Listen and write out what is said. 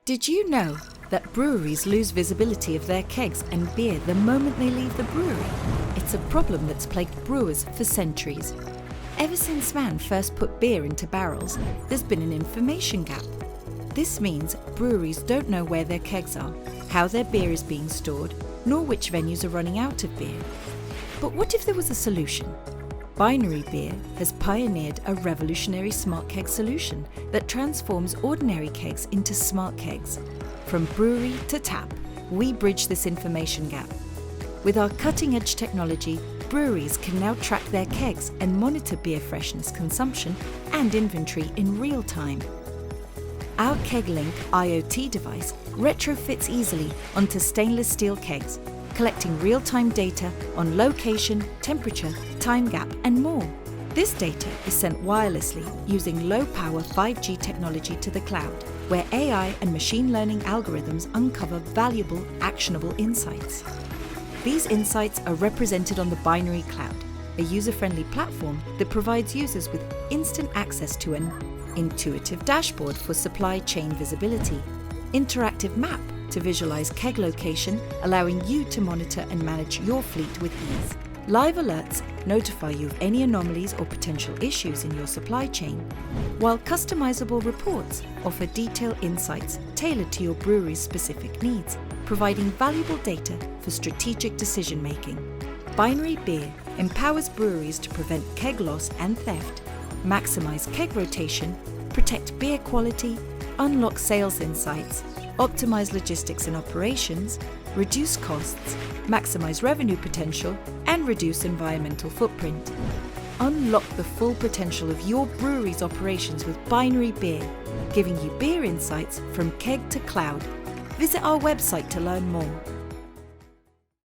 Did you know that breweries lose visibility of their kegs and beer the moment they leave the brewery? It's a problem that's plagued brewers for centuries. Ever since man first put beer into barrels, there's been an information gap. This means breweries don't know where their kegs are, how their beer is being stored, nor which venues are running out of beer. But what if there was a solution? BinaryBeer has pioneered a revolutionary smart keg solution that transforms ordinary kegs into smart kegs. From brewery to tap, we bridge this information gap. With our cutting-edge technology, breweries can now track their kegs and monitor beer freshness, consumption, and inventory in real time. Our KegLink IoT device retrofits easily onto stainless steel kegs, collecting real-time data on location, temperature, time gap, and more. This data is sent wirelessly using low-power 5G technology to the cloud, where AI and machine learning algorithms uncover valuable, actionable insights. These insights are represented on the Binary Cloud, a user-friendly platform that provides users with instant access to an intuitive dashboard for supply chain visibility, interactive map to visualize keg location, allowing you to monitor and manage your fleet with ease. Live alerts notify you of any anomalies or potential issues in your supply chain, while customizable reports offer detailed insights tailored to your brewery's specific needs, providing valuable data for strategic decision-making. BinaryBeer empowers breweries to prevent keg loss and theft, maximize keg rotation, protect beer quality, unlock sales insights, optimize logistics and operations, reduce costs, maximize revenue potential, and reduce environmental footprint. Unlock the full potential of your brewery's operations with BinaryBeer, giving you beer insights from keg to cloud. Visit our website to learn more.